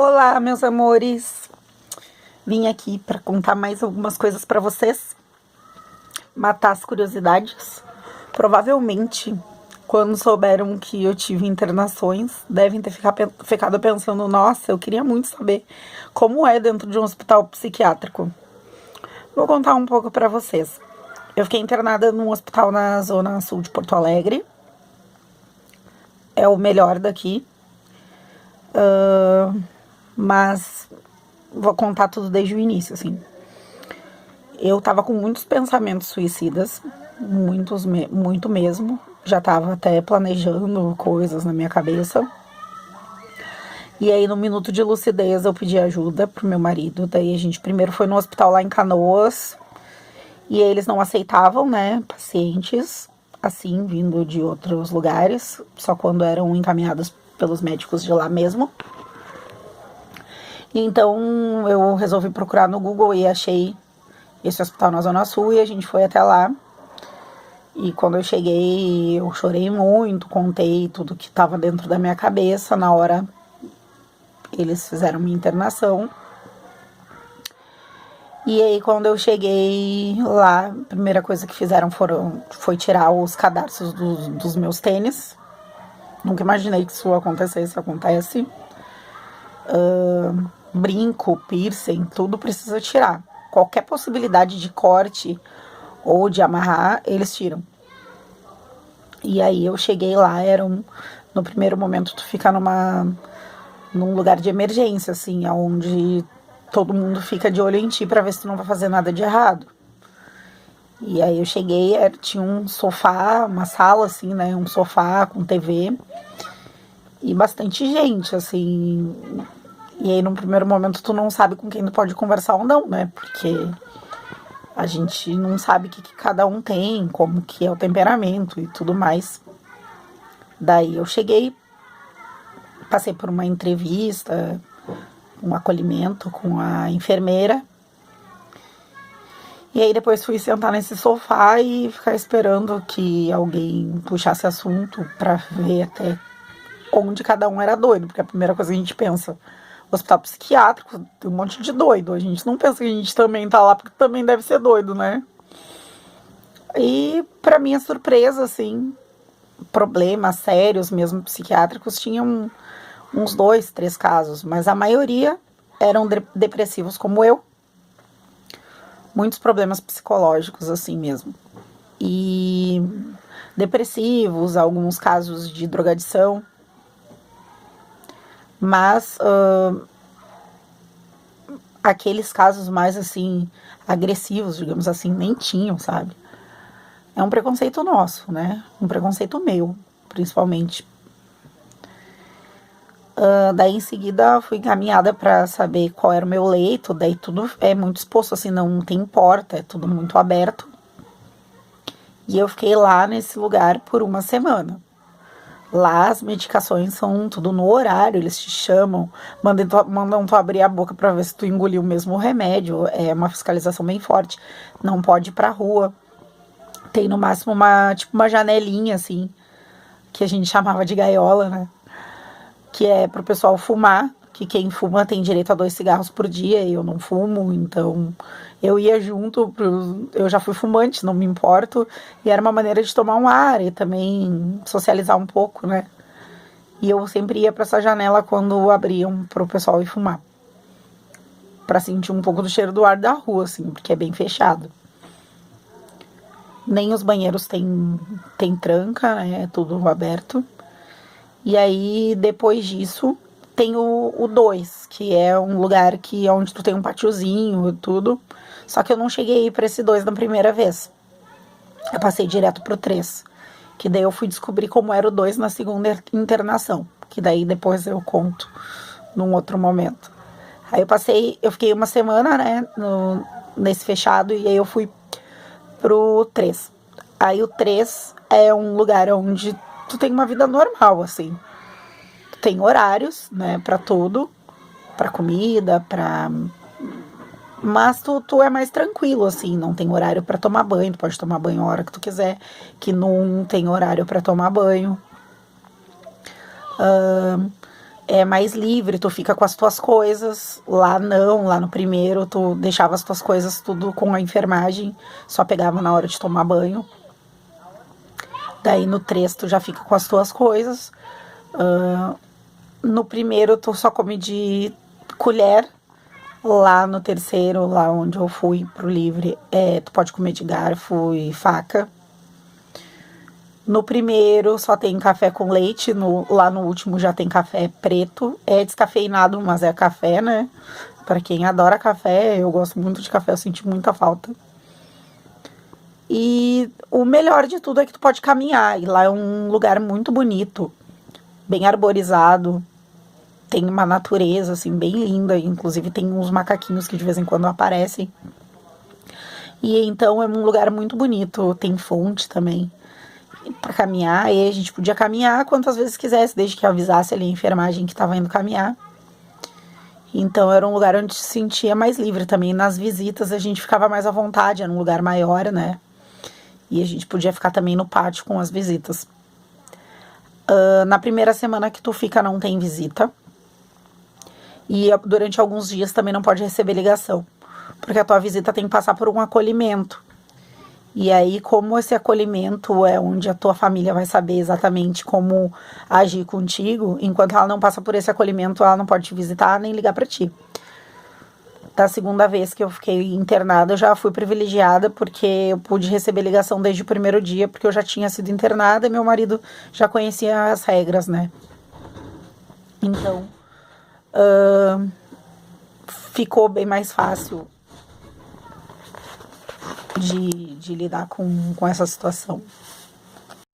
Olá, meus amores. Vim aqui para contar mais algumas coisas para vocês, matar as curiosidades. Provavelmente, quando souberam que eu tive internações, devem ter ficado pensando: nossa, eu queria muito saber como é dentro de um hospital psiquiátrico. Vou contar um pouco para vocês. Eu fiquei internada num hospital na zona sul de Porto Alegre. É o melhor daqui. Mas vou contar tudo desde o início, assim. Eu tava com muitos pensamentos suicidas, muito mesmo. Já tava até planejando coisas na minha cabeça. E aí, no minuto de lucidez, eu pedi ajuda pro meu marido. Daí a gente primeiro foi no hospital lá em Canoas. E eles não aceitavam, né, pacientes assim, vindo de outros lugares. Só quando eram encaminhados pelos médicos de lá mesmo. Então eu resolvi procurar no Google e achei esse hospital na Zona Sul e a gente foi até lá. E quando eu cheguei, eu chorei muito, contei tudo que estava dentro da minha cabeça. Na hora, eles fizeram minha internação. E aí, quando eu cheguei lá, a primeira coisa que fizeram foi tirar os cadarços dos meus tênis. Nunca imaginei que isso acontecesse, acontece. Brinco, piercing, tudo precisa tirar. Qualquer possibilidade de corte ou de amarrar, eles tiram. E aí eu cheguei lá, no primeiro momento tu fica num lugar de emergência, assim, onde todo mundo fica de olho em ti pra ver se tu não vai fazer nada de errado. E aí eu cheguei, tinha um sofá, uma sala assim, né, um sofá com TV e bastante gente, assim. E aí, num primeiro momento, tu não sabe com quem tu pode conversar ou não, né? Porque a gente não sabe o que cada um tem, como que é o temperamento e tudo mais. Daí eu cheguei, passei por uma entrevista, um acolhimento com a enfermeira. E aí depois fui sentar nesse sofá e ficar esperando que alguém puxasse assunto pra ver até onde cada um era doido. Porque a primeira coisa que a gente pensa... Hospital psiquiátrico, tem um monte de doido. A gente não pensa que a gente também tá lá porque também deve ser doido, né? E, pra minha surpresa, assim, problemas sérios mesmo psiquiátricos, tinham uns 2, 3 casos. Mas a maioria eram depressivos como eu. Muitos problemas psicológicos, assim mesmo. E depressivos, alguns casos de drogadição. Mas aqueles casos mais assim agressivos, digamos assim, nem tinham, sabe? É um preconceito nosso, né? Um preconceito meu, principalmente. Daí em seguida fui encaminhada para saber qual era o meu leito. Daí tudo é muito exposto, assim, não tem porta, é tudo muito aberto. E eu fiquei lá nesse lugar por uma semana. Lá as medicações são tudo no horário, eles te chamam, mandam tu abrir a boca pra ver se tu engoliu mesmo o remédio. É uma fiscalização bem forte. Não pode ir pra rua. Tem no máximo uma janelinha, assim, que a gente chamava de gaiola, né? Que é pro pessoal fumar, que quem fuma tem direito a 2 cigarros por dia e eu não fumo, então eu ia junto, eu já fui fumante, não me importo, e era uma maneira de tomar um ar e também socializar um pouco, né? E eu sempre ia para essa janela quando abriam pro pessoal ir fumar, para sentir um pouco do cheiro do ar da rua, assim, porque é bem fechado. Nem os banheiros tem tranca, né? É tudo aberto. E aí, depois disso, tem o 2, que é um lugar onde tu tem um patiozinho e tudo. Só que eu não cheguei pra esse 2 na primeira vez. Eu passei direto pro 3. Que daí eu fui descobrir como era o 2 na segunda internação. Que daí depois eu conto num outro momento. Aí eu fiquei uma semana, né, nesse fechado, e aí eu fui pro 3. Aí o 3 é um lugar onde tu tem uma vida normal, assim. Tu tem horários, né, pra tudo. Pra comida, mas tu é mais tranquilo, assim, não tem horário pra tomar banho, tu pode tomar banho a hora que tu quiser, que não tem horário pra tomar banho. é mais livre, tu fica com as tuas coisas. Lá não, lá no primeiro tu deixava as tuas coisas tudo com a enfermagem, só pegava na hora de tomar banho. Daí no 3 tu já fica com as tuas coisas. No primeiro tu só come de colher. Lá no terceiro, lá onde eu fui pro livre, tu pode comer de garfo e faca. No primeiro só tem café com leite, lá no último já tem café preto. É descafeinado, mas é café, né? Pra quem adora café, eu gosto muito de café, eu senti muita falta. E o melhor de tudo é que tu pode caminhar. E lá é um lugar muito bonito, bem arborizado. Tem uma natureza, assim, bem linda. Inclusive tem uns macaquinhos que de vez em quando aparecem. E então é um lugar muito bonito. Tem fonte também pra caminhar. E a gente podia caminhar quantas vezes quisesse, desde que avisasse ali a enfermagem que tava indo caminhar. Então era um lugar onde se sentia mais livre também. Nas visitas a gente ficava mais à vontade, era um lugar maior, né? E a gente podia ficar também no pátio com as visitas. Na primeira semana que tu fica não tem visita. E durante alguns dias também não pode receber ligação. Porque a tua visita tem que passar por um acolhimento. E aí, como esse acolhimento é onde a tua família vai saber exatamente como agir contigo, enquanto ela não passa por esse acolhimento, ela não pode te visitar nem ligar pra ti. Da segunda vez que eu fiquei internada, eu já fui privilegiada, porque eu pude receber ligação desde o primeiro dia, porque eu já tinha sido internada e meu marido já conhecia as regras, né? Então, ficou bem mais fácil de lidar com essa situação.